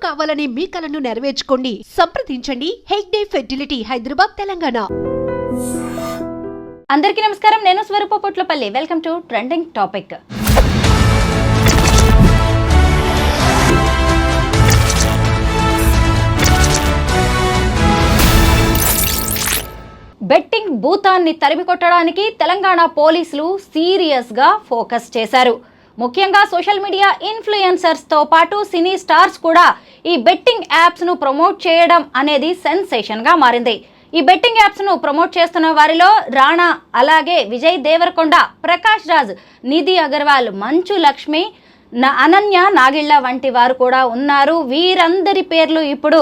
కావాలనే మీ కలను నెరవేర్చుకోండి. సంప్రదించండి హెగ్డే ఫెర్టిలిటీ, హైదరాబాద్, తెలంగాణ. అందరికీ నమస్కారం. నేను Swaroopa Potlapalli. Welcome to trending topic. Betting భూతాన్ని తరిమికొట్టడానికి తెలంగాణ పోలీసులు సీరియస్గా ఫోకస్ చేశారు. ముఖ్యంగా సోషల్ మీడియా ఇన్ఫ్లుయెన్సర్స్తో పాటు సినీ స్టార్స్ కూడా ఈ బెట్టింగ్ యాప్స్ను ప్రమోట్ చేయడం అనేది సెన్సేషన్గా మారింది. ఈ బెట్టింగ్ యాప్స్ను ప్రమోట్ చేస్తున్న వారిలో రాణా, అలాగే విజయ్ దేవరకొండ, ప్రకాష్ రాజ్, నిధి అగర్వాల్, మంచు లక్ష్మి, అనన్య నాగిళ్ల వంటి వారు కూడా ఉన్నారు. వీరందరి పేర్లు ఇప్పుడు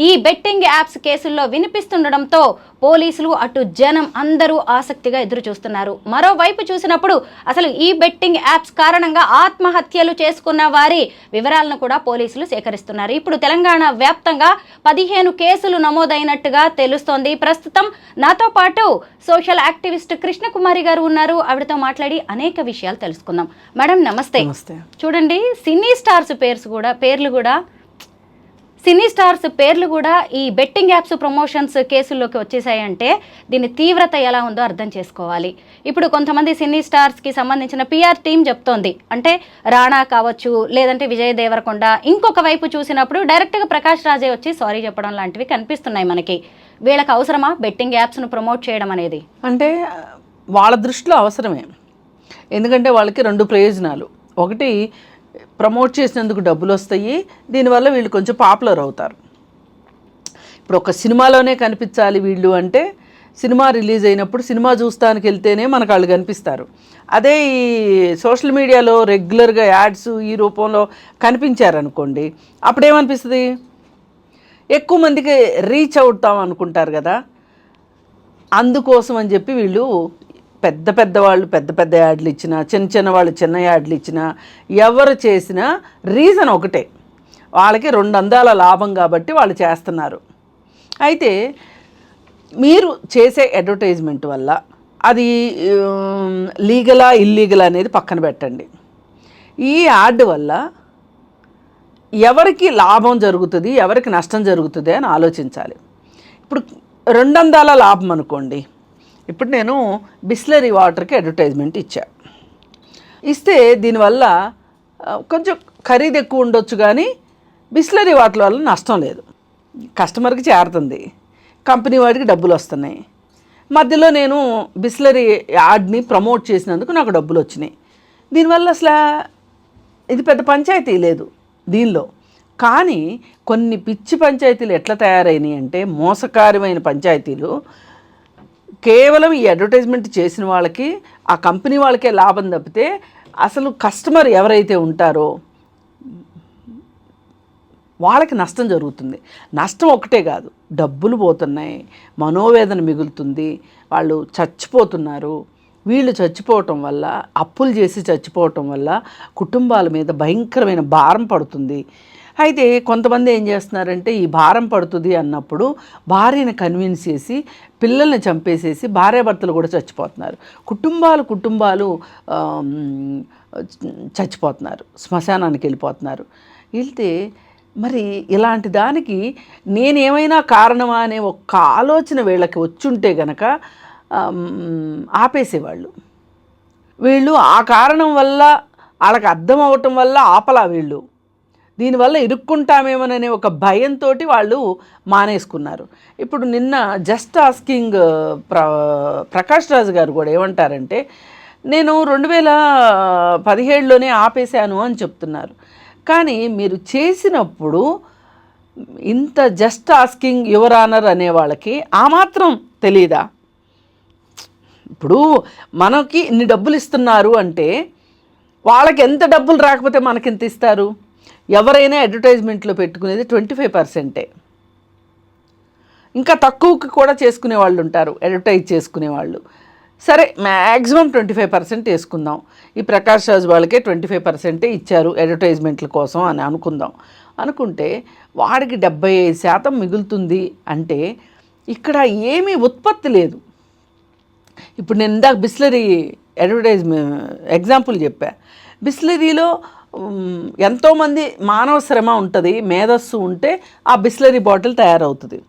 ఈ బెట్టింగ్ యాప్స్ కేసుల్లో వినిపిస్తుండడంతో పోలీసులు అటు జనం అందరూ ఆసక్తిగా ఎదురు చూస్తున్నారు. మరోవైపు చూసినప్పుడు అసలు ఈ బెట్టింగ్ యాప్స్ కారణంగా ఆత్మహత్యలు చేసుకున్న వారి వివరాలను కూడా పోలీసులు సేకరిస్తున్నారు. ఇప్పుడు తెలంగాణ వ్యాప్తంగా 15 కేసులు నమోదైనట్టుగా తెలుస్తోంది. ప్రస్తుతం నాతో పాటు సోషల్ యాక్టివిస్ట్ కృష్ణకుమారి గారు ఉన్నారు. ఆవిడతో మాట్లాడి అనేక విషయాలు తెలుసుకుందాం. మేడం నమస్తే. చూడండి, సినీ స్టార్స్ పేర్లు కూడా ఈ బెట్టింగ్ యాప్స్ ప్రమోషన్స్ కేసుల్లోకి వచ్చేసాయంటే దీని తీవ్రత ఎలా ఉందో అర్థం చేసుకోవాలి. ఇప్పుడు కొంతమంది సినీ స్టార్స్కి సంబంధించిన పిఆర్ టీం చెప్తోంది, అంటే రాణా కావచ్చు, లేదంటే విజయ్ దేవరకొండ, ఇంకొక వైపు చూసినప్పుడు డైరెక్ట్గా ప్రకాష్ రాజే వచ్చి సారీ చెప్పడం లాంటివి కనిపిస్తున్నాయి మనకి. వీళ్ళకి అవసరమా బెట్టింగ్ యాప్స్ను ప్రమోట్ చేయడం అనేది? అంటే వాళ్ళ దృష్టిలో అవసరమే. ఎందుకంటే వాళ్ళకి 2 ప్రయోజనాలు. ఒకటి, ప్రమోట్ చేసినందుకు డబ్బులు వస్తాయి, దీనివల్ల వీళ్ళు కొంచెం పాపులర్ అవుతారు. ఇప్పుడు ఒక సినిమాలోనే కనిపించాలి వీళ్ళు అంటే, సినిమా రిలీజ్ అయినప్పుడు సినిమా చూస్తానికి వెళ్తేనే మనకు వాళ్ళు కనిపిస్తారు. అదే ఈ సోషల్ మీడియాలో రెగ్యులర్గా యాడ్స్ ఈ రూపంలో కనిపించారనుకోండి, అప్పుడేమనిపిస్తుంది, ఎక్కువ మందికి రీచ్ అవుతాం అనుకుంటారు కదా. అందుకోసం అని చెప్పి వీళ్ళు పెద్ద వాళ్ళు పెద్ద యాడ్లు ఇచ్చినా, చిన్న వాళ్ళు చిన్న యాడ్లు ఇచ్చినా, ఎవరు చేసినా రీజన్ ఒకటే, వాళ్ళకి 2 అందాల లాభం కాబట్టి వాళ్ళు చేస్తున్నారు. అయితే మీరు చేసే అడ్వర్టైజ్మెంట్ వల్ల అది లీగలా ఇల్లీగలా అనేది పక్కన పెట్టండి. ఈ యాడ్ వల్ల ఎవరికి లాభం జరుగుతుంది, ఎవరికి నష్టం జరుగుతుంది అని ఆలోచించాలి. ఇప్పుడు 2 అందాల లాభం అనుకోండి. ఇప్పుడు నేను బిస్లరీ వాటర్కి అడ్వర్టైజ్మెంట్ ఇస్తే దీనివల్ల కొంచెం ఖరీదు ఎక్కువ ఉండొచ్చు, కానీ బిస్లరీ వాటర్ వల్ల నష్టం లేదు. కస్టమర్కి చేరుతుంది, కంపెనీ వాడికి డబ్బులు వస్తున్నాయి. మధ్యలో నేను బిస్లరీ యాడ్ని ప్రమోట్ చేసినందుకు నాకు డబ్బులు వచ్చినాయి. దీనివల్ల అసలు ఇది పెద్ద పంచాయతీ లేదు దీనిలో. కానీ కొన్ని పిచ్చి పంచాయతీలు ఎట్లా తయారైనాయి అంటే, మోసకారమైన పంచాయతీలు. కేవలం ఈ అడ్వర్టైజ్మెంట్ చేసిన వాళ్ళకి, ఆ కంపెనీ వాళ్ళకే లాభం తప్పితే అసలు కస్టమర్ ఎవరైతే ఉంటారో వాళ్ళకి నష్టం జరుగుతుంది. నష్టం ఒకటే కాదు, డబ్బులు పోతున్నాయి, మనోవేదన మిగులుతుంది, వాళ్ళు చచ్చిపోతున్నారు. వీళ్ళు చచ్చిపోవటం వల్ల, అప్పులు చేసి చచ్చిపోవటం వల్ల కుటుంబాల మీద భయంకరమైన భారం పడుతుంది. అయితే కొంతమంది ఏం చేస్తున్నారంటే, ఈ భారం పడుతుంది అన్నప్పుడు భార్యను కన్విన్స్ చేసి పిల్లల్ని చంపేసేసి భార్యాభర్తలు కూడా చచ్చిపోతున్నారు. కుటుంబాలు చచ్చిపోతున్నారు, శ్మశానానికి వెళ్ళిపోతున్నారు. వెళ్తే మరి ఇలాంటి దానికి నేనేమైనా కారణమా అనే ఒక్క ఆలోచన వీళ్ళకి వచ్చుంటే గనక ఆపేసేవాళ్ళు. వీళ్ళు ఆ కారణం వల్ల, వాళ్ళకి అర్థం అవటం వల్ల ఆపలా వీళ్ళు. దీనివల్ల ఇరుక్కుంటామేమోననే ఒక భయంతో వాళ్ళు మానేసుకున్నారు. ఇప్పుడు నిన్న జస్ట్ ఆస్కింగ్ ప్రకాష్ రాజ్ గారు కూడా ఏమంటారంటే, నేను 2017లోనే ఆపేశాను అని చెప్తున్నారు. కానీ మీరు చేసినప్పుడు ఇంత జస్ట్ ఆస్కింగ్ యువర్ ఆనర్ అనే వాళ్ళకి ఆ మాత్రం తెలీదా? ఇప్పుడు మనకి ఇన్ని డబ్బులు ఇస్తున్నారు అంటే వాళ్ళకి ఎంత డబ్బులు రాకపోతే మనకి ఎంత ఇస్తారు? ఎవరైనా అడ్వర్టైజ్మెంట్లో పెట్టుకునేది 25%. ఇంకా తక్కువకి కూడా చేసుకునే వాళ్ళు ఉంటారు, అడ్వర్టైజ్ చేసుకునేవాళ్ళు. సరే, మ్యాక్సిమం 25% వేసుకుందాం. ఈ ప్రకాష్ రాజ్ వాళ్ళకే 25% ఇచ్చారు అడ్వర్టైజ్మెంట్ల కోసం అని అనుకుంటే వాడికి 75% మిగులుతుంది. అంటే ఇక్కడ ఏమీ ఉత్పత్తి లేదు. ఇప్పుడు నేను ఇందాక బిస్లరీ అడ్వర్టైజ్మెంట్ ఎగ్జాంపుల్ చెప్పా. బిస్లరీలో ఎంతోమంది మానవ శ్రమ ఉంటుంది, మేధస్సు ఉంటే ఆ బిస్లరీ బాటిల్ తయారవుతుంది.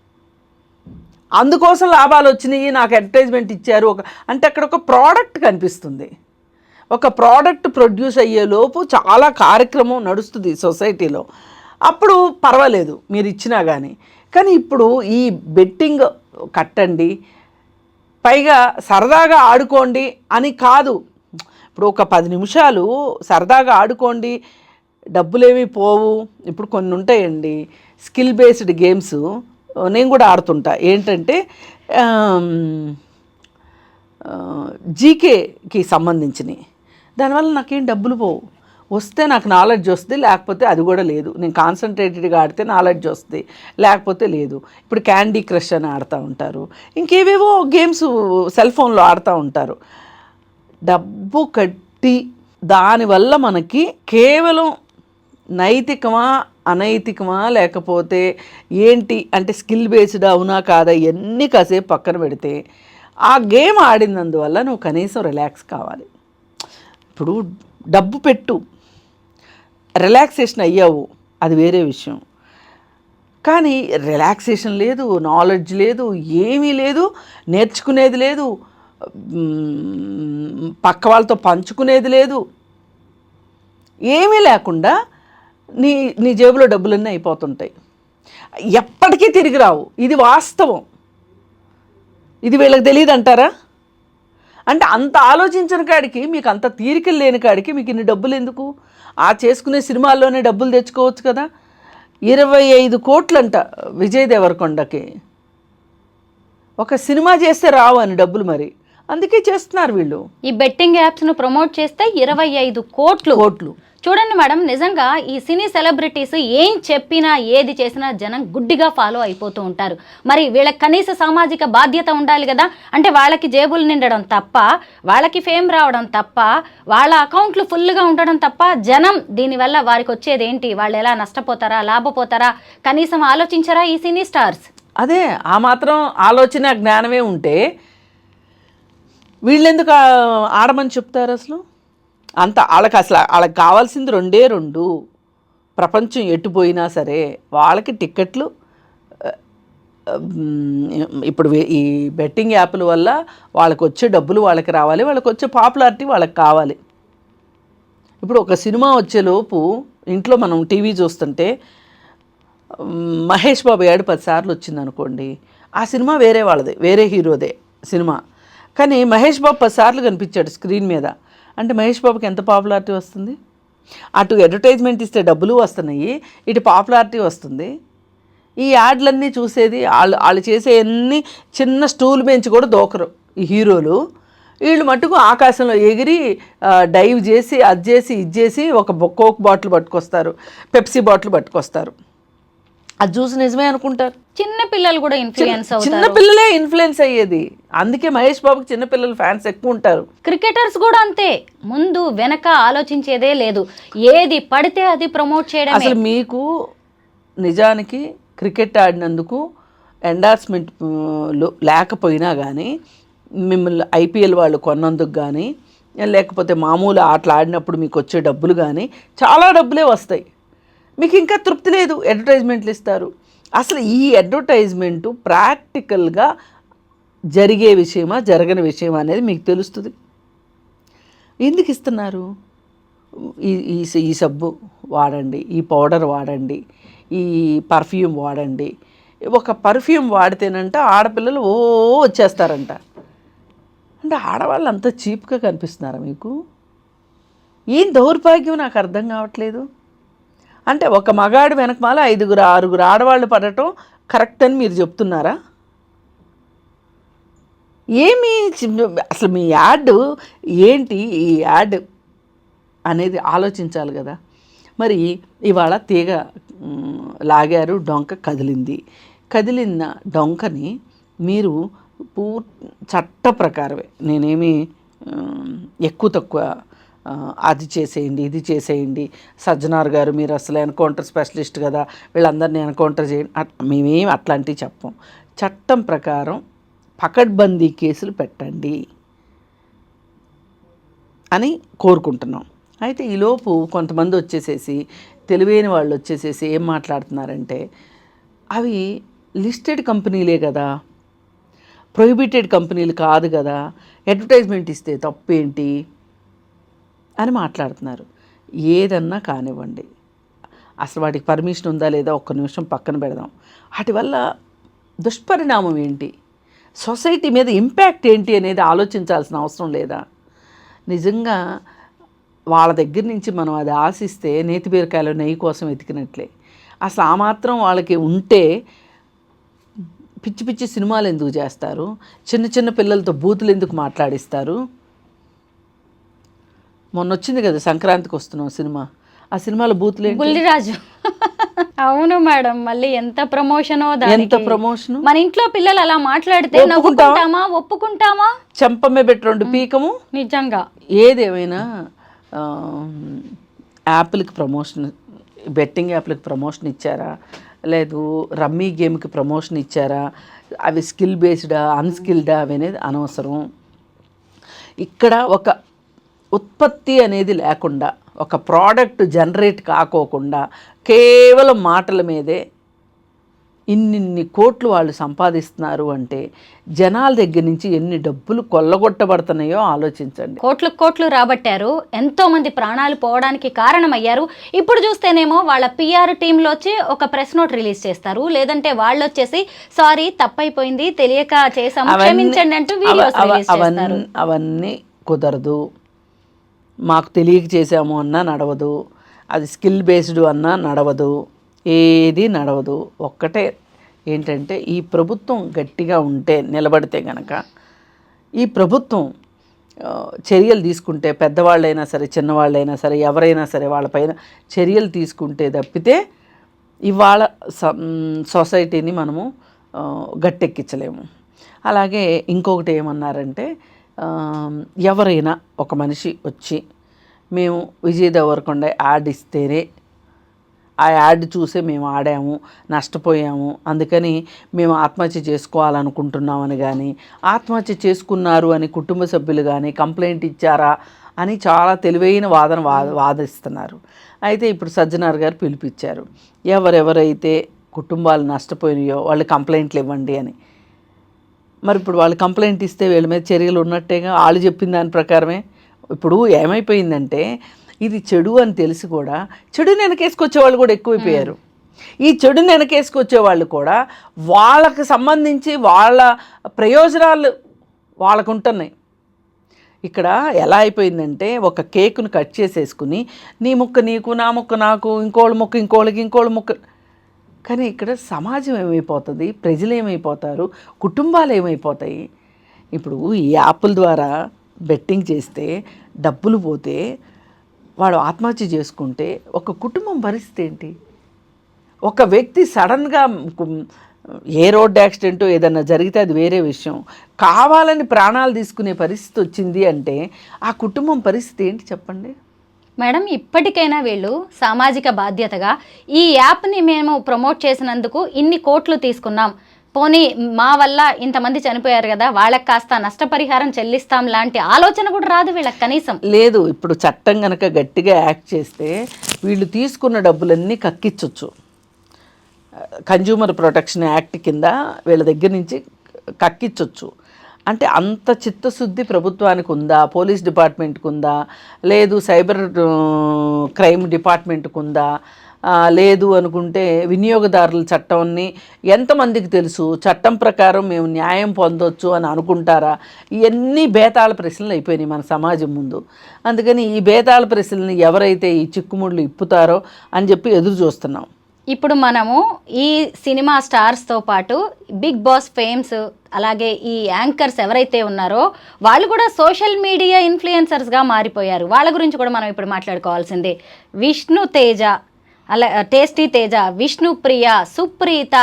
అందుకోసం లాభాలు వచ్చినాయి, నాకు అడ్వర్టైజ్మెంట్ ఇచ్చారు అంటే అక్కడ ఒక ప్రోడక్ట్ కనిపిస్తుంది. ఒక ప్రోడక్ట్ ప్రొడ్యూస్ అయ్యేలోపు చాలా కార్యక్రమం నడుస్తుంది సొసైటీలో. అప్పుడు పర్వాలేదు మీరు ఇచ్చినా కానీ ఇప్పుడు ఈ బెట్టింగ్ కట్టండి, పైగా సరదాగా ఆడుకోండి అని కాదు. ఇప్పుడు ఒక 10 నిమిషాలు సరదాగా ఆడుకోండి, డబ్బులేమీ పోవు. ఇప్పుడు కొన్ని ఉంటాయండి స్కిల్ బేస్డ్ గేమ్స్, నేను కూడా ఆడుతుంటా. ఏంటంటే జీకేకి సంబంధించినవి. దానివల్ల నాకేం డబ్బులు పోవు. వస్తే నాకు నాలెడ్జ్ వస్తుంది, లేకపోతే అది కూడా లేదు. నేను కాన్సన్ట్రేటెడ్గా ఆడితే నాలెడ్జ్ వస్తుంది, లేకపోతే లేదు. ఇప్పుడు క్యాండీ క్రష్ అని ఆడుతూ ఉంటారు, ఇంకేవేవో గేమ్స్ సెల్ ఫోన్లో ఆడుతూ ఉంటారు. డబ్బు కట్టి దానివల్ల మనకి కేవలం నైతికమా అనైతికమా లేకపోతే ఏంటి అంటే స్కిల్ బేస్డ్ అవునా కాదా ఇవన్నీ కాసేపు పక్కన పెడితే ఆ గేమ్ ఆడినందువల్ల నువ్వు కనీసం రిలాక్స్ కావాలి. ఇప్పుడు డబ్బు పెట్టు, రిలాక్సేషన్ అయ్యావు, అది వేరే విషయం. కానీ రిలాక్సేషన్ లేదు, నాలెడ్జ్ లేదు, ఏమీ లేదు, నేర్చుకునేది లేదు, పక్క వాళ్ళతో పంచుకునేది లేదు, ఏమీ లేకుండా నీ జేబులో డబ్బులన్నీ అయిపోతుంటాయి. ఎప్పటికీ తిరిగి రావు. ఇది వాస్తవం. ఇది వీళ్ళకి తెలియదు అంటారా? అంటే అంత ఆలోచించిన కాడికి, మీకు అంత తీరికలు లేని కాడికి మీకు ఇన్ని డబ్బులు ఎందుకు? ఆ చేసుకునే సినిమాల్లోనే డబ్బులు తెచ్చుకోవచ్చు కదా. 25 కోట్లంట విజయ్ దేవరకొండకి. ఒక సినిమా చేస్తే రావు అని డబ్బులు, మరి అందుకే చేస్తున్నారు వీళ్ళు. ఈ బెట్టింగ్ యాప్స్ను ప్రమోట్ చేస్తే 25 కోట్లు. చూడండి మేడం, నిజంగా ఈ సినీ సెలబ్రిటీస్ ఏం చెప్పినా ఏది చేసినా జనం గుడ్డిగా ఫాలో అయిపోతూ ఉంటారు. మరి వీళ్ళకి కనీస సామాజిక బాధ్యత ఉండాలి కదా. అంటే వాళ్ళకి జేబులు నిండడం తప్ప, వాళ్ళకి ఫేమ్ రావడం తప్ప, వాళ్ళ అకౌంట్లు ఫుల్గా ఉండడం తప్ప జనం దీనివల్ల వారికి వచ్చేది ఏంటి, వాళ్ళు ఎలా నష్టపోతారా లాభపోతారా కనీసం ఆలోచించారా ఈ సినీ స్టార్స్? అదే ఆ మాత్రం ఆలోచన జ్ఞానమే ఉంటే వీళ్ళెందుకు ఆడమని చెప్తారు అసలు? అంత వాళ్ళకి కావాల్సింది 2 ప్రపంచం ఎట్టుపోయినా సరే వాళ్ళకి టిక్కెట్లు. ఇప్పుడు ఈ బెట్టింగ్ యాప్ల వల్ల వాళ్ళకి వచ్చే డబ్బులు వాళ్ళకి రావాలి, వాళ్ళకి వచ్చే పాపులారిటీ వాళ్ళకి కావాలి. ఇప్పుడు ఒక సినిమా వచ్చేలోపు ఇంట్లో మనం టీవీ చూస్తుంటే మహేష్ బాబు 10 సార్లు వచ్చింది అనుకోండి, ఆ సినిమా వేరే వాళ్ళది, వేరే హీరోదే సినిమా, కానీ మహేష్ బాబు 10 సార్లు కనిపించాడు స్క్రీన్ మీద. అంటే మహేష్ బాబుకి ఎంత పాపులారిటీ వస్తుంది? అటు అడ్వర్టైజ్మెంట్ ఇస్తే డబ్బులు వస్తున్నాయి, ఇటు పాపులారిటీ వస్తుంది. ఈ యాడ్లన్నీ చూసేది వాళ్ళు చేసే అన్ని చిన్న స్టూల్ బెంచ్ కూడా దోకరు ఈ హీరోలు. వీళ్ళు మట్టుకు ఆకాశంలో ఎగిరి డైవ్ చేసి అది చేసి ఇది చేసి ఒక కోక్ బాటిల్ పట్టుకొస్తారు, పెప్సీ బాటిల్ పట్టుకొస్తారు. అది చూసి నిజమే అనుకుంటారు. చిన్న పిల్లలు కూడా ఇన్ఫ్లుయెన్స్ అవుతారు. చిన్న పిల్లలే ఇన్ఫ్లుయెన్స్ అయ్యేది. అందుకే మహేష్ బాబుకి చిన్నపిల్లలు ఫ్యాన్స్ ఎక్కువ ఉంటారు. క్రికెటర్స్ కూడా అంతే, ముందు వెనక ఆలోచించేదే లేదు, ఏది పడితే అది ప్రమోట్ చేయడం. అసలు మీకు నిజానికి క్రికెట్ ఆడినందుకు ఎండార్స్మెంట్ లేకపోయినా కానీ, మిమ్మల్ని ఐపీఎల్ వాళ్ళు కొన్నందుకు కానీ, లేకపోతే మామూలు ఆటలు ఆడినప్పుడు మీకు వచ్చే డబ్బులు కానీ చాలా డబ్బులే వస్తాయి. మీకు ఇంకా తృప్తి లేదు, అడ్వర్టైజ్మెంట్లు ఇస్తారు. అసలు ఈ అడ్వర్టైజ్మెంటు ప్రాక్టికల్గా జరిగే విషయమా జరగని విషయమా అనేది మీకు తెలుస్తుంది. ఎందుకు ఇస్తున్నారు? ఈ సబ్బు వాడండి, ఈ పౌడర్ వాడండి, ఈ పర్ఫ్యూమ్ వాడండి. ఒక పర్ఫ్యూమ్ వాడితేనంట ఆడపిల్లలు వచ్చేస్తారంట. అంటే ఆడవాళ్ళు అంత చీప్గా కనిపిస్తున్నారా మీకు? ఏం దౌర్భాగ్యం నాకు అర్థం కావట్లేదు. అంటే ఒక మగాడు వెనకమాల 5-6 ఆడవాళ్ళు పడటం కరెక్ట్ అని మీరు చెప్తున్నారా? ఏమి అసలు మీ యాడ్ ఏంటి? ఈ యాడ్ అనేది ఆలోచించాలి కదా. మరి ఇవాళ తీగ లాగారు, డొంక కదిలిన డొంకని మీరు చట్ట ప్రకారమే, నేనేమి ఎక్కువ తక్కువ అది చేసేయండి ఇది చేసేయండి, సజ్జనార్ గారు మీరు అసలు ఎన్కౌంటర్ స్పెషలిస్ట్ కదా, వీళ్ళందరినీ ఎన్కౌంటర్ చేయండి, మేమేమి అట్లాంటివి చెప్పం. చట్టం ప్రకారం పకడ్బందీ కేసులు పెట్టండి అని కోరుకుంటున్నాం. అయితే ఈలోపు కొంతమంది వచ్చేసేసి తెలివైన వాళ్ళు వచ్చేసేసి ఏం మాట్లాడుతున్నారంటే, అవి లిస్టెడ్ కంపెనీలే కదా, ప్రొహిబిటెడ్ కంపెనీలు కాదు కదా, అడ్వర్టైజ్మెంట్ ఇస్తే తప్పేంటి అని మాట్లాడుతున్నారు. ఏదన్నా కానివ్వండి, అసలు వాటికి పర్మిషన్ ఉందా లేదా ఒక్క నిమిషం పక్కన పెడదాం. వాటి వల్ల దుష్పరిణామం ఏంటి, సొసైటీ మీద ఇంపాక్ట్ ఏంటి అనేది ఆలోచించాల్సిన అవసరం లేదా? నిజంగా వాళ్ళ దగ్గర నుంచి మనం అది ఆశిస్తే నేతి బీరకాయలు నెయ్యి కోసం వెతికినట్లే. అసలు ఆ మాత్రం వాళ్ళకి ఉంటే పిచ్చి పిచ్చి సినిమాలు ఎందుకు చేస్తారు, చిన్న చిన్న పిల్లలతో బూతులు ఎందుకు మాట్లాడిస్తారు? మొన్న వచ్చింది కదా సంక్రాంతికి వస్తున్నాం సినిమా, ఆ సినిమాలో బూతులు బుల్లిరాజు. అవును మేడం, మళ్ళీ ఎంత ప్రమోషనో, ఎంత ప్రమోషన్. మన ఇంట్లో పిల్లలు అలా మాట్లాడితే ఒప్పుకుంటామా? చెంపమే పెట్టి 2 పీకము. నిజంగా ఏదేమైనా యాప్లకి ప్రమోషన్, బెట్టింగ్ యాప్లకి ప్రమోషన్ ఇచ్చారా, లేదు రమ్మీ గేమ్కి ప్రమోషన్ ఇచ్చారా, అవి స్కిల్ బేస్డా అన్స్కిల్డా అనేది అనవసరం. ఇక్కడ ఒక ఉత్పత్తి అనేది లేకుండా, ఒక ప్రోడక్ట్ జనరేట్ కాకోకుండా కేవలం మాటల మీదే ఇన్ని కోట్లు వాళ్ళు సంపాదిస్తున్నారు అంటే జనాల దగ్గర నుంచి ఎన్ని డబ్బులు కొల్లగొట్టబడుతున్నాయో ఆలోచించండి. కోట్లు రాబట్టారు, ఎంతోమంది ప్రాణాలు పోవడానికి కారణమయ్యారు. ఇప్పుడు చూస్తేనేమో వాళ్ళ పిఆర్ టీంలో వచ్చి ఒక ప్రెస్ నోట్ రిలీజ్ చేస్తారు, లేదంటే వాళ్ళు వచ్చేసి సారీ తప్పైపోయింది తెలియక చేసాము క్షమించండి అంటూ వీడియోస్ రిలీజ్ చేస్తారు. అవన్నీ కుదరదు. మాకు తెలియక చేసాము అన్నా నడవదు, అది స్కిల్ బేస్డ్ అన్నా నడవదు, ఏది నడవదు. ఒక్కటే ఏంటంటే, ఈ ప్రభుత్వం గట్టిగా ఉంటే, నిలబడితే గనక, ఈ ప్రభుత్వం చర్యలు తీసుకుంటే, పెద్దవాళ్ళైనా సరే చిన్నవాళ్ళైనా సరే ఎవరైనా సరే వాళ్ళపైన చర్యలు తీసుకుంటే తప్పితే ఇవాళ సొసైటీని మనము గట్టెక్కించలేము. అలాగే ఇంకొకటి ఏమన్నారంటే, ఎవరైనా ఒక మనిషి వచ్చి మేము విజయ్ దేవరకొండ యాడ్ ఇస్తేనే, ఆ యాడ్ చూసే మేము ఆడాము, నష్టపోయాము, అందుకని మేము ఆత్మహత్య చేసుకోవాలనుకుంటున్నామని కానీ, ఆత్మహత్య చేసుకున్నారు అని కుటుంబ సభ్యులు కానీ కంప్లైంట్ ఇచ్చారా అని చాలా తెలివైన వాదిస్తున్నారు. అయితే ఇప్పుడు సజ్జనార్ గారు పిలిపించారు, ఎవరెవరైతే కుటుంబాలు నష్టపోయినాయో వాళ్ళు కంప్లైంట్లు ఇవ్వండి అని. మరి ఇప్పుడు వాళ్ళు కంప్లైంట్ ఇస్తే వీళ్ళ మీద చర్యలు ఉన్నట్టేగా, వాళ్ళు చెప్పిన దాని ప్రకారమే. ఇప్పుడు ఏమైపోయిందంటే, ఇది చెడు అని తెలిసి కూడా చెడుని వెనకేసుకొచ్చే వాళ్ళు కూడా ఎక్కువైపోయారు. ఈ చెడుని వెనకేసుకొచ్చే వాళ్ళు కూడా వాళ్ళకి సంబంధించి వాళ్ళ ప్రయోజనాలు వాళ్ళకు ఉంటున్నాయి. ఇక్కడ ఎలా అయిపోయిందంటే, ఒక కేకును కట్ చేసేసుకుని నీ ముక్క నీకు, నా ముక్క నాకు, ఇంకోళ్ళ ముక్క ఇంకోళ్ళకి, ఇంకోళ్ళ ముక్క. కానీ ఇక్కడ సమాజం ఏమైపోతుంది, ప్రజలు ఏమైపోతారు, కుటుంబాలు ఏమైపోతాయి? ఇప్పుడు ఈ యాప్ల ద్వారా బెట్టింగ్ చేస్తే డబ్బులు పోతే వాడు ఆత్మహత్య చేసుకుంటే ఒక కుటుంబం పరిస్థితి ఏంటి? ఒక వ్యక్తి సడన్గా ఏ రోడ్ యాక్సిడెంటో ఏదన్నా జరిగితే అది వేరే విషయం, కావాలని ప్రాణాలు తీసుకునే పరిస్థితి వచ్చింది అంటే ఆ కుటుంబం పరిస్థితి ఏంటి చెప్పండి మేడం. ఇప్పటికైనా వీళ్ళు సామాజిక బాధ్యతగా ఈ యాప్ని మేము ప్రమోట్ చేసినందుకు ఇన్ని కోట్లు తీసుకున్నాం, పోనీ మా వల్ల ఇంతమంది చనిపోయారు కదా, వాళ్ళకి కాస్త నష్టపరిహారం చెల్లిస్తాం లాంటి ఆలోచన కూడా రాదు వీళ్ళకి కనీసం. లేదు, ఇప్పుడు చట్టం కనుక గట్టిగా యాక్ట్ చేస్తే వీళ్ళు తీసుకున్న డబ్బులన్నీ కక్కించవచ్చు. కన్జ్యూమర్ ప్రొటెక్షన్ యాక్ట్ కింద వీళ్ళ దగ్గర నుంచి కక్కించవచ్చు. అంటే అంత చిత్తశుద్ధి ప్రభుత్వానికి ఉందా, పోలీస్ డిపార్ట్మెంట్కి ఉందా, లేదు సైబర్ క్రైమ్ డిపార్ట్మెంట్కి ఉందా, లేదు అనుకుంటే వినియోగదారుల చట్టాన్ని ఎంతమందికి తెలుసు, చట్టం ప్రకారం మేము న్యాయం పొందొచ్చు అని అనుకుంటారా? ఇవన్నీ బేతాళ ప్రశ్నలు అయిపోయినాయి మన సమాజం ముందు. అందుకని ఈ బేతాళ ప్రశ్నల్ని ఎవరైతే ఈ చిక్కుముళ్ళు ఇప్పుతారో అని చెప్పి ఎదురు చూస్తున్నాం. ఇప్పుడు మనము ఈ సినిమా స్టార్స్తో పాటు బిగ్ బాస్ ఫేమ్స్, అలాగే ఈ యాంకర్స్ ఎవరైతే ఉన్నారో వాళ్ళు కూడా సోషల్ మీడియా ఇన్ఫ్లుయెన్సర్స్గా మారిపోయారు. వాళ్ళ గురించి కూడా మనం ఇప్పుడు మాట్లాడుకోవాల్సిందే. విష్ణు తేజ, అలా టేస్టీ తేజ, విష్ణుప్రియ, సుప్రీత,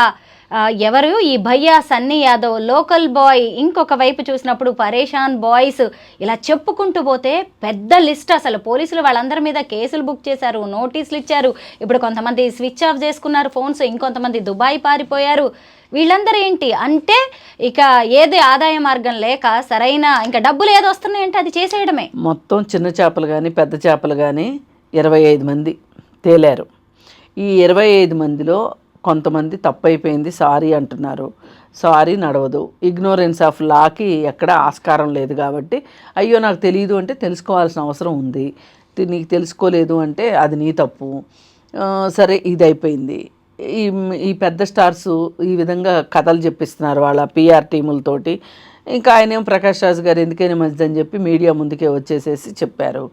ఎవరు ఈ భయ్యా సన్నీ యాదవ్ లోకల్ బాయ్, ఇంకొక వైపు చూసినప్పుడు పరేషాన్ బాయ్స్, ఇలా చెప్పుకుంటూ పోతే పెద్ద లిస్ట్. అసలు పోలీసులు వాళ్ళందరి మీద కేసులు బుక్ చేశారు, నోటీసులు ఇచ్చారు. ఇప్పుడు కొంతమంది స్విచ్ ఆఫ్ చేసుకున్నారు ఫోన్స్, ఇంకొంతమంది దుబాయ్ పారిపోయారు. వీళ్ళందరూ ఏంటి అంటే ఇక ఏది ఆదాయ మార్గం లేక సరైన ఇంకా డబ్బులు ఏది వస్తున్నాయంటే అది చేసేయడమే. మొత్తం చిన్న చేపలు కానీ పెద్ద చేపలు కానీ 25 మంది తేలారు. ఈ 25 మందిలో కొంతమంది తప్పైపోయింది సారీ అంటున్నారు. సారీ నడవదు. ఇగ్నోరెన్స్ ఆఫ్ లాకి ఎక్కడ ఆస్కారం లేదు కాబట్టి అయ్యో నాకు తెలియదు అంటే తెలుసుకోవాల్సిన అవసరం ఉంది. నీకు తెలుసుకోలేదు అంటే అది నీ తప్పు. సరే ఇది అయిపోయింది. ఈ పెద్ద స్టార్స్ ఈ విధంగా కథలు చెప్పిస్తున్నారు వాళ్ళ పిఆర్ టీములతోటి. ఇంకా ఆయనేమో ప్రకాష్ రాజ్ గారు ఎందుకైనా మంచిదని చెప్పి మీడియా ముందుకే వచ్చేసేసి చెప్పారు,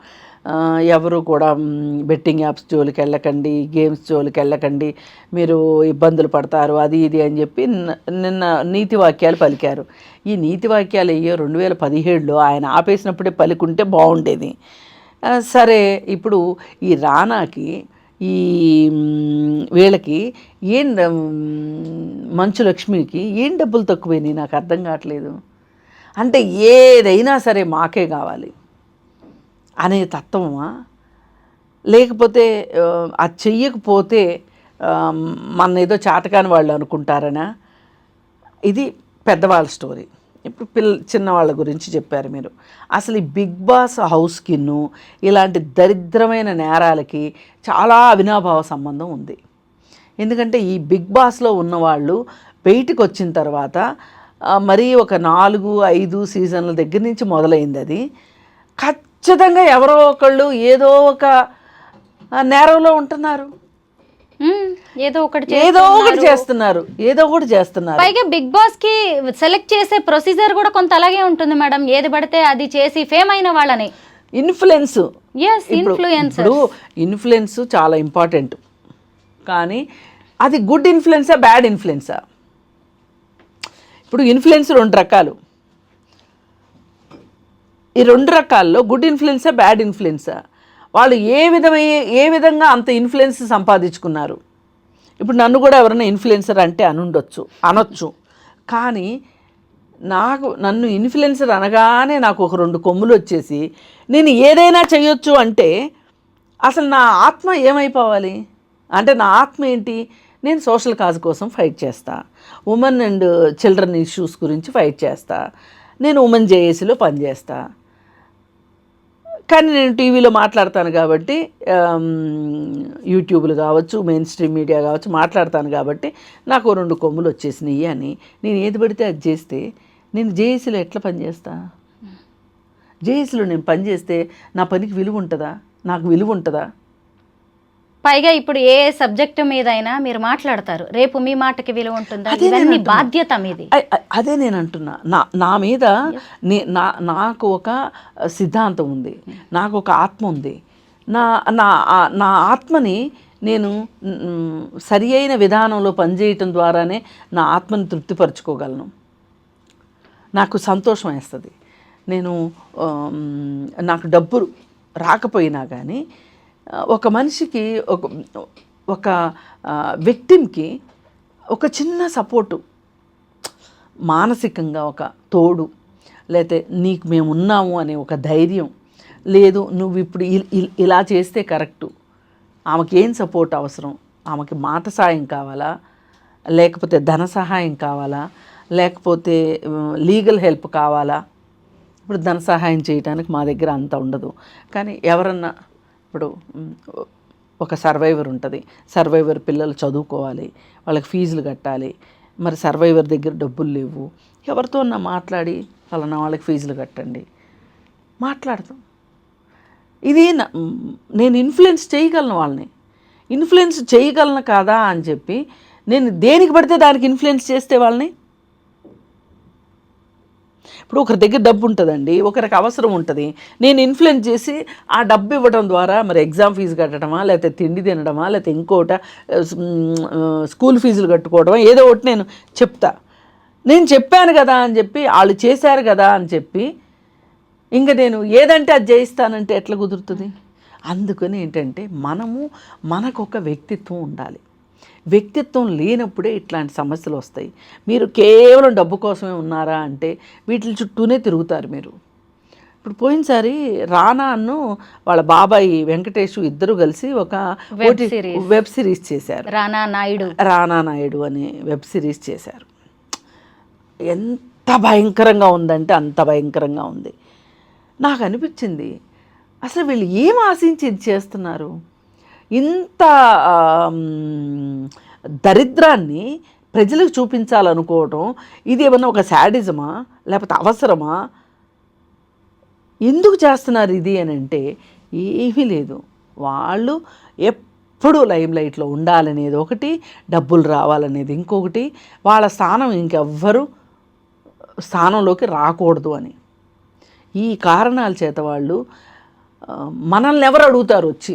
ఎవరు కూడా బెట్టింగ్ యాప్స్ జోలికి వెళ్ళకండి, గేమ్స్ జోలికి వెళ్ళకండి, మీరు ఇబ్బందులు పడతారు, అది ఇది అని చెప్పి నిన్న నీతి వాక్యాలు పలికారు. ఈ నీతి వాక్యాలు అయ్యో 2017లో ఆయన ఆపేసినప్పుడే పలికుంటే బాగుండేది. సరే ఇప్పుడు ఈ రానాకి ఈ వీళ్ళకి ఏం మంచు లక్ష్మికి ఏం డబ్బులు తక్కువైనాయి నాకు అర్థం కావట్లేదు. అంటే ఏదైనా సరే మాకే కావాలి అనే తత్వమా, లేకపోతే అది చెయ్యకపోతే మన ఏదో చాతకాని వాళ్ళు అనుకుంటారనా? ఇది పెద్దవాళ్ళ స్టోరీ. ఇప్పుడు చిన్నవాళ్ళ గురించి చెప్పారు మీరు. అసలు ఈ బిగ్ బాస్ హౌస్కిను ఇలాంటి దరిద్రమైన నేరాలకి చాలా అవినాభావ సంబంధం ఉంది. ఎందుకంటే ఈ బిగ్ బాస్లో ఉన్నవాళ్ళు బయటికి వచ్చిన తర్వాత మరీ ఒక 4-5 సీజన్ల దగ్గర నుంచి మొదలైంది. అది ఖచ్చితంగా ఎవరో ఒకళ్ళు ఏదో ఒక నేరంలో ఉంటున్నారు, ఏదో ఒకటి చేస్తున్నారు. పైగా బిగ్ బాస్ కి సెలెక్ట్ చేసే ప్రొసీజర్ కూడా కొంత అలాగే ఉంటుంది మేడం. ఏది పడితే అది చేసి ఫేమ్ అయిన వాళ్ళని ఇన్ఫ్లుయెన్స్ చాలా ఇంపార్టెంట్. కానీ అది గుడ్ ఇన్ఫ్లుయెన్సా బ్యాడ్ ఇన్ఫ్లుయెన్సా? ఇప్పుడు ఇన్ఫ్లుయెన్స్ 2 రకాలు. ఈ 2 రకాల్లో గుడ్ ఇన్ఫ్లుయెన్సా బ్యాడ్ ఇన్ఫ్లుయెన్సా? వాళ్ళు ఏ విధంగా అంత ఇన్ఫ్లుయెన్స్ సంపాదించుకున్నారు? ఇప్పుడు నన్ను కూడా ఎవరైనా ఇన్ఫ్లుయెన్సర్ అంటే అనొచ్చు. కానీ నన్ను ఇన్ఫ్లుయెన్సర్ అనగానే నాకు ఒక 2 కొమ్ములు వచ్చేసి నేను ఏదైనా చేయొచ్చు అంటే అసలు నా ఆత్మ ఏమైపోవాలి? అంటే నా ఆత్మ ఏంటి? నేను సోషల్ కాజ్ కోసం ఫైట్ చేస్తా, ఉమెన్ అండ్ చిల్డ్రన్ ఇష్యూస్ గురించి ఫైట్ చేస్తా, నేను ఉమెన్ జేఏసీలో పనిచేస్తా. కానీ నేను టీవీలో మాట్లాడతాను కాబట్టి, యూట్యూబ్లు కావచ్చు, మెయిన్ స్ట్రీమ్ మీడియా కావచ్చు, మాట్లాడతాను కాబట్టి నాకు 2 కొమ్ములు వచ్చేసినాయి అని నేను ఏది పడితే అది చేస్తే నేను జేఏసీలో ఎట్లా పనిచేస్తా? జేఏసీలో నేను పనిచేస్తే నా పనికి విలువ ఉంటుందా? నాకు విలువ ఉంటుందా? పైగా ఇప్పుడు ఏ సబ్జెక్టు మీద అయినా మీరు మాట్లాడతారు, రేపు మీ మాటకి విలువ ఉంటుందా? ఇవన్నీ బాధ్యత మీది. అదే నేను అంటున్నా. నా మీద నాకు ఒక సిద్ధాంతం ఉంది, నాకు ఒక ఆత్మ ఉంది. నా ఆత్మని నేను సరి అయిన విధానంలో పనిచేయటం ద్వారానే నా ఆత్మని తృప్తిపరచుకోగలను. నాకు సంతోషం వేస్తుంది. నాకు డబ్బు రాకపోయినా కానీ ఒక మనిషికి ఒక విక్టిమ్కి ఒక చిన్న సపోర్టు, మానసికంగా ఒక తోడు, లేకపోతే నీకు మేము ఉన్నాము అనే ఒక ధైర్యం, లేదు నువ్వు ఇప్పుడు ఇలా చేస్తే కరెక్టు. ఆమెకి ఏం సపోర్ట్ అవసరం? ఆమెకి మాట సాయం కావాలా, లేకపోతే ధన సహాయం కావాలా, లేకపోతే లీగల్ హెల్ప్ కావాలా? ఇప్పుడు ధన సహాయం చేయడానికి మా దగ్గర అంత ఉండదు. కానీ ఎవరన్నా ఇప్పుడు ఒక సర్వైవర్ ఉంటుంది, సర్వైవర్ పిల్లలు చదువుకోవాలి, వాళ్ళకి ఫీజులు కట్టాలి, మరి సర్వైవర్ దగ్గర డబ్బులు లేవు, ఎవరితో మాట్లాడి ఫలానా వాళ్ళకి ఫీజులు కట్టండి మాట్లాడతాం. ఇది నేను ఇన్ఫ్లుయెన్స్ చేయగలను, వాళ్ళని ఇన్ఫ్లుయెన్స్ చేయగలను కాదా అని చెప్పి నేను దేనికి పడితే దానికి ఇన్ఫ్లుయెన్స్ చేస్తే వాళ్ళని. ఇప్పుడు ఒకరి దగ్గర డబ్బు ఉంటుందండి, ఒకరికి అవసరం ఉంటుంది, నేను ఇన్ఫ్లుయెన్స్ చేసి ఆ డబ్బు ఇవ్వడం ద్వారా మరి ఎగ్జామ్ ఫీజు కట్టడమా, లేకపోతే తిండి తినడమా, లేకపోతే ఇంకోట స్కూల్ ఫీజులు కట్టుకోవడమా, ఏదో ఒకటి నేను చెప్తా. నేను చెప్పాను కదా అని చెప్పి, వాళ్ళు చేశారు కదా అని చెప్పి ఇంకా నేను ఏదంటే అది చేయిస్తానంటే ఎట్లా కుదురుతుంది? అందుకని ఏంటంటే మనకు ఒక వ్యక్తిత్వం ఉండాలి. వ్యక్తిత్వం లేనప్పుడే ఇట్లాంటి సమస్యలు వస్తాయి. మీరు కేవలం డబ్బు కోసమే ఉన్నారా అంటే వీటి చుట్టూనే తిరుగుతారు మీరు. ఇప్పుడు పోయినసారి రానాను వాళ్ళ బాబాయి వెంకటేష్ ఇద్దరు కలిసి ఒక వెబ్ సిరీస్ చేశారు. రానా నాయుడు అనే వెబ్ సిరీస్ చేశారు. ఎంత భయంకరంగా ఉందంటే అంత భయంకరంగా ఉంది. నాకు అనిపించింది అసలు వీళ్ళు ఏం ఆశించి ఇది చేస్తున్నారు? ఇంత దరిద్రాన్ని ప్రజలకు చూపించాలనుకోవటం ఇది ఏమన్నా ఒక శాడిజమా లేకపోతే అవసరమా? ఎందుకు చేస్తున్నారు ఇది అని అంటే ఏమీ లేదు. వాళ్ళు ఎప్పుడూ లైమ్ లైట్లో ఉండాలనేది ఒకటి, డబ్బులు రావాలనేది ఇంకొకటి, వాళ్ళ స్థానం ఇంకెవ్వరు స్థానంలోకి రాకూడదు అని. ఈ కారణాల చేత వాళ్ళు మనల్ని ఎవరు అడుగుతారు వచ్చి?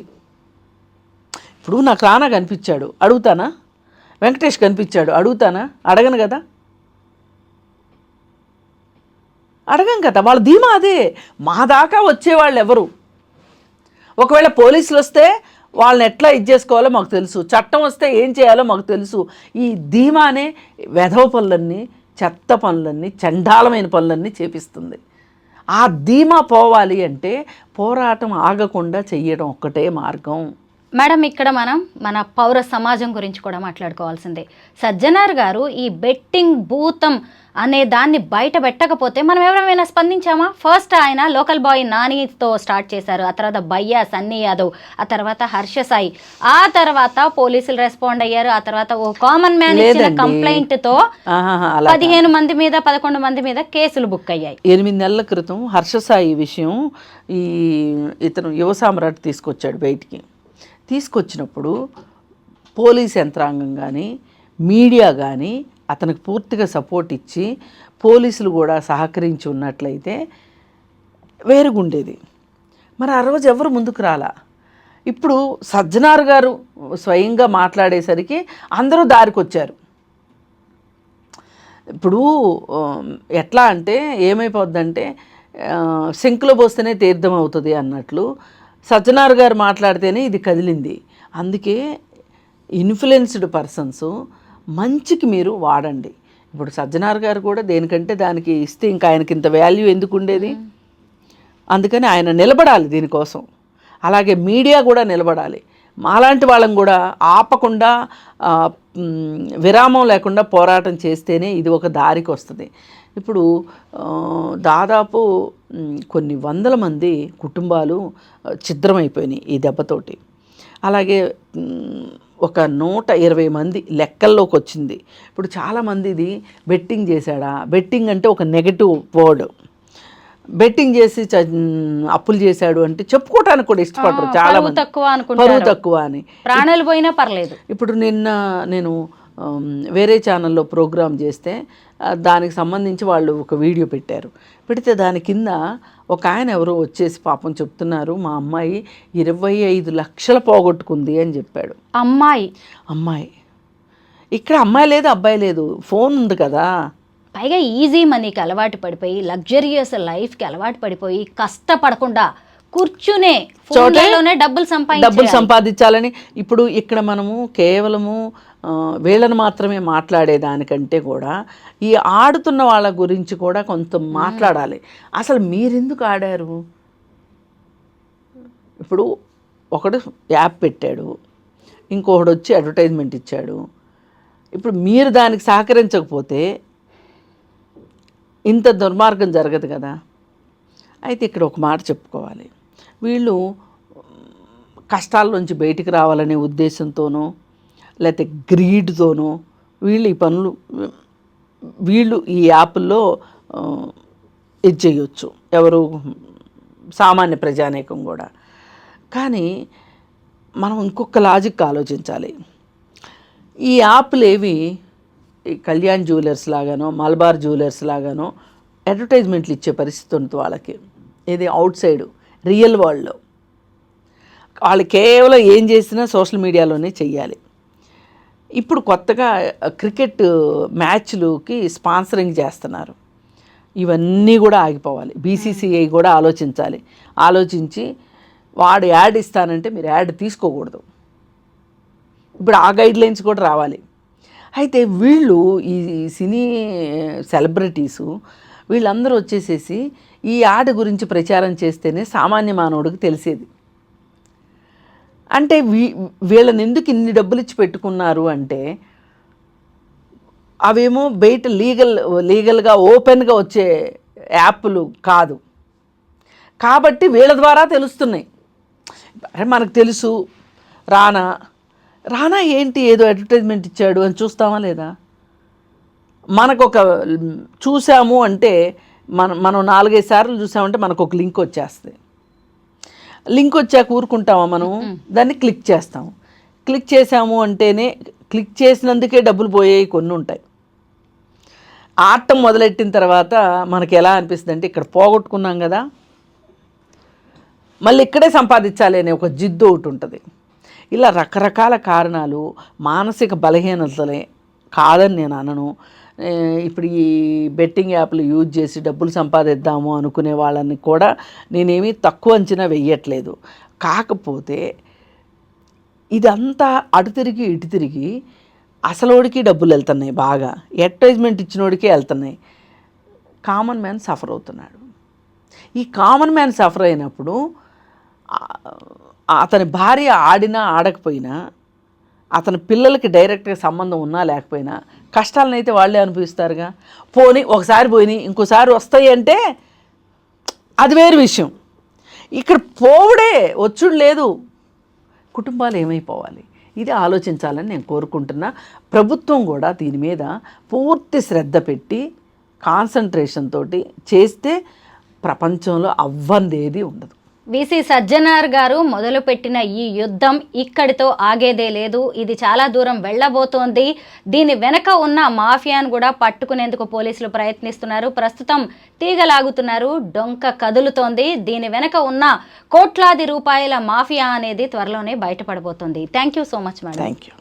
ఇప్పుడు నాకు రానా కనిపించాడు అడుగుతానా? వెంకటేష్ కనిపించాడు అడుగుతానా? అడగను కదా. అడగం కదా. వాళ్ళ ధీమా అదే. మా దాకా వచ్చేవాళ్ళు ఎవరు? ఒకవేళ పోలీసులు వస్తే వాళ్ళని ఎట్లా చేసుకోవాలో మాకు తెలుసు, చట్టం వస్తే ఏం చేయాలో మాకు తెలుసు. ఈ ధీమానే వెధవ పనులన్నీ, చెత్త పనులన్నీ, చండాలమైన పనులన్నీ చేపిస్తుంది. ఆ ధీమా పోవాలి అంటే పోరాటం ఆగకుండా చెయ్యడం ఒక్కటే మార్గం. మేడం, ఇక్కడ మనం మన పౌర సమాజం గురించి కూడా మాట్లాడుకోవాల్సిందే. సజ్జనార్ గారు ఈ బెట్టింగ్ భూతం అనే దాన్ని బయట పెట్టకపోతే మనం ఎవరైనా స్పందించామా? ఫస్ట్ ఆయన లోకల్ బాయ్ నానితో స్టార్ట్ చేశారు, ఆ తర్వాత భయ్యా సన్నీ యాదవ్, ఆ తర్వాత హర్ష సాయి, ఆ తర్వాత పోలీసులు రెస్పాండ్ అయ్యారు, ఆ తర్వాత ఓ కామన్ మ్యాన్ ఇచ్చిన కంప్లైంట్ తో 15 మంది మీద 11 మంది మీద కేసులు బుక్ అయ్యాయి. 8 నెలల క్రితం హర్ష సాయి విషయం ఇతను యువ సామ్రాట్ తీసుకొచ్చాడు బయటికి. తీసుకొచ్చినప్పుడు పోలీస్ యంత్రాంగం కానీ మీడియా కానీ అతనికి పూర్తిగా సపోర్ట్ ఇచ్చి పోలీసులు కూడా సహకరించి ఉన్నట్లయితే వేరుగుండేది. మరి ఆ రోజు ఎవరు ముందుకు రాలా. ఇప్పుడు సజ్జనార్ గారు స్వయంగా మాట్లాడేసరికి అందరూ దారికి వచ్చారు. ఇప్పుడు ఎట్లా అంటే ఏమైపోద్దంటే సింకులో పోస్తేనే తీర్థం అవుతుంది అన్నట్లు సజ్జనార్ గారు మాట్లాడితేనే ఇది కదిలింది. అందుకే ఇన్ఫ్లుయెన్స్డ్ పర్సన్స్ మంచికి మీరు వాడండి. ఇప్పుడు సజ్జనార్ గారు కూడా దేనికంటే దానికి ఇస్తే ఇంకా ఆయనకి ఇంత వాల్యూ ఎందుకు ఉండేది? అందుకని ఆయన నిలబడాలి దీనికోసం. అలాగే మీడియా కూడా నిలబడాలి. మాలాంటి వాళ్ళం కూడా ఆపకుండా విరామం లేకుండా పోరాటం చేస్తేనే ఇది ఒక దారికి వస్తుంది. ఇప్పుడు దాదాపు కొన్ని వందల మంది కుటుంబాలు ఛిద్రమైపోయినాయి ఈ దెబ్బతోటి. అలాగే ఒక 120 మంది లెక్కల్లోకి వచ్చింది. ఇప్పుడు చాలామంది ఇది బెట్టింగ్ చేశాడా, బెట్టింగ్ అంటే ఒక నెగటివ్ వర్డ్. బెట్టింగ్ చేసి అప్పులు చేశాడు అంటే చెప్పుకోవటానికి కూడా ఇష్టపడరు చాలా మంది. పరువు తక్కువ అని, ప్రాణాలు పోయినా పర్లేదు. ఇప్పుడు నిన్న నేను వేరే ఛానల్లో ప్రోగ్రామ్ చేస్తే దానికి సంబంధించి వాళ్ళు ఒక వీడియో పెట్టారు. పెడితే దాని కింద ఒక ఆయన ఎవరో వచ్చేసి పాపం చెప్తున్నారు, మా అమ్మాయి 25 లక్షలు పోగొట్టుకుంది అని చెప్పాడు. అమ్మాయి ఇక్కడ అమ్మాయి లేదు అబ్బాయి లేదు, ఫోన్ ఉంది కదా. పైగా ఈజీ మనీకి అలవాటు పడిపోయి, లగ్జరియస్ లైఫ్కి అలవాటు పడిపోయి, కష్టపడకుండా కూర్చునే ఫోన్లలోనే డబ్బులు సంపాదించాలని. ఇప్పుడు ఇక్కడ మనము కేవలము వీళ్ళని మాత్రమే మాట్లాడేదానికంటే కూడా ఈ ఆడుతున్న వాళ్ళ గురించి కూడా కొంత మాట్లాడాలి. అసలు మీరెందుకు ఆడారు? ఇప్పుడు ఒకడు యాప్ పెట్టాడు, ఇంకొకడు వచ్చి అడ్వర్టైజ్మెంట్ ఇచ్చాడు. ఇప్పుడు మీరు దానికి సహకరించకపోతే ఇంత దుర్మార్గం జరగదు కదా. అయితే ఇక్కడ ఒక మాట చెప్పుకోవాలి. వీళ్ళు కష్టాల నుంచి బయటికి రావాలనే ఉద్దేశంతోనో లేకపోతే గ్రీడ్తోనో వీళ్ళు ఈ పనులు వీళ్ళు ఈ యాప్ల్లో ఇది చేయొచ్చు, ఎవరు సామాన్య ప్రజానీకం కూడా. కానీ మనం ఇంకొక లాజిక్ ఆలోచించాలి. ఈ యాప్లు ఏవి కళ్యాణ్ జ్యువెలర్స్ లాగానో మలబార్ జ్యువెలర్స్ లాగానో అడ్వర్టైజ్మెంట్లు ఇచ్చే పరిస్థితి ఉంటుంది వాళ్ళకి. ఇది అవుట్ సైడ్ రియల్ వరల్డ్లో వాళ్ళు కేవలం ఏం చేసినా సోషల్ మీడియాలోనే చెయ్యాలి. ఇప్పుడు కొత్తగా క్రికెట్ మ్యాచ్లుకి స్పాన్సరింగ్ చేస్తున్నారు. ఇవన్నీ కూడా ఆగిపోవాలి. బీసీసీఐ కూడా ఆలోచించాలి. ఆలోచించి వాడు యాడ్ ఇస్తానంటే మీరు యాడ్ తీసుకోకూడదు. ఇప్పుడు ఆ గైడ్ లైన్స్ కూడా రావాలి. అయితే వీళ్ళు ఈ సినీ సెలబ్రిటీసు వీళ్ళందరూ వచ్చేసేసి ఈ ఆట గురించి ప్రచారం చేస్తేనే సామాన్య మానవుడికి తెలిసేది. అంటే వీళ్ళని ఎందుకు ఇన్ని డబ్బులు ఇచ్చి పెట్టుకున్నారు అంటే అవేమో బయట లీగల్గా ఓపెన్గా వచ్చే యాప్లు కాదు కాబట్టి వీళ్ళ ద్వారా తెలుస్తున్నాయి. మనకు తెలుసు రానా ఏంటి ఏదో అడ్వర్టైజ్మెంట్ ఇచ్చాడు అని చూస్తామా లేదా? మనకొక చూసాము అంటే మనం 4-5 సార్లు చూసామంటే మనకు ఒక లింక్ వచ్చేస్తుంది. లింక్ వచ్చాక ఊరుకుంటామా మనం? దాన్ని క్లిక్ చేస్తాము. క్లిక్ చేసాము అంటేనే క్లిక్ చేసినందుకే డబ్బులు పోయేవి కొన్ని ఉంటాయి. ఆడటం మొదలెట్టిన తర్వాత మనకి ఎలా అనిపిస్తుంది అంటే ఇక్కడ పోగొట్టుకున్నాం కదా మళ్ళీ ఇక్కడే సంపాదించాలి అనే ఒక జిద్దు ఒకటి ఉంటుంది. ఇలా రకరకాల కారణాలు మానసిక బలహీనతలే కాదని నేను అనను. ఇప్పుడు ఈ బెట్టింగ్ యాప్లు యూజ్ చేసి డబ్బులు సంపాదిద్దాము అనుకునే వాళ్ళని కూడా నేనేమీ తక్కువ అంచనా వెయ్యట్లేదు. కాకపోతే ఇదంతా అటు తిరిగి ఇటు తిరిగి అసలోడికి డబ్బులు వెళ్తున్నాయి, బాగా అడ్వర్టైజ్మెంట్ ఇచ్చినోడికే వెళ్తున్నాయి. కామన్ మ్యాన్ సఫర్ అవుతున్నాడు. ఈ కామన్ మ్యాన్ సఫర్ అయినప్పుడు అతని భార్య ఆడినా ఆడకపోయినా అతని పిల్లలకి డైరెక్ట్గా సంబంధం ఉన్నా లేకపోయినా కష్టాలను అయితే వాళ్ళే అనుభవిస్తారుగా. ఒకసారి పోయినాయి ఇంకోసారి వస్తాయి అంటే అది వేరు విషయం. ఇక్కడ పోవుడే వచ్చుడు లేదు. కుటుంబాలు ఏమైపోవాలి ఇది ఆలోచించాలని నేను కోరుకుంటున్నా. ప్రభుత్వం కూడా దీని మీద పూర్తి శ్రద్ధ పెట్టి కాన్సన్ట్రేషన్ తోటి చేస్తే ప్రపంచంలో అవ్వందేది ఉండదు. వీసీ సజ్జనార్ గారు మొదలుపెట్టిన ఈ యుద్ధం ఇక్కడితో ఆగేదే లేదు. ఇది చాలా దూరం వెళ్ళబోతోంది. దీని వెనక ఉన్న మాఫియాను కూడా పట్టుకునేందుకు పోలీసులు ప్రయత్నిస్తున్నారు. ప్రస్తుతం తీగలాగుతున్నారు, డొంక కదులుతోంది. దీని వెనక ఉన్న కోట్లాది రూపాయల మాఫియా అనేది త్వరలోనే బయటపడబోతోంది. Thank you so much madam. Thank you.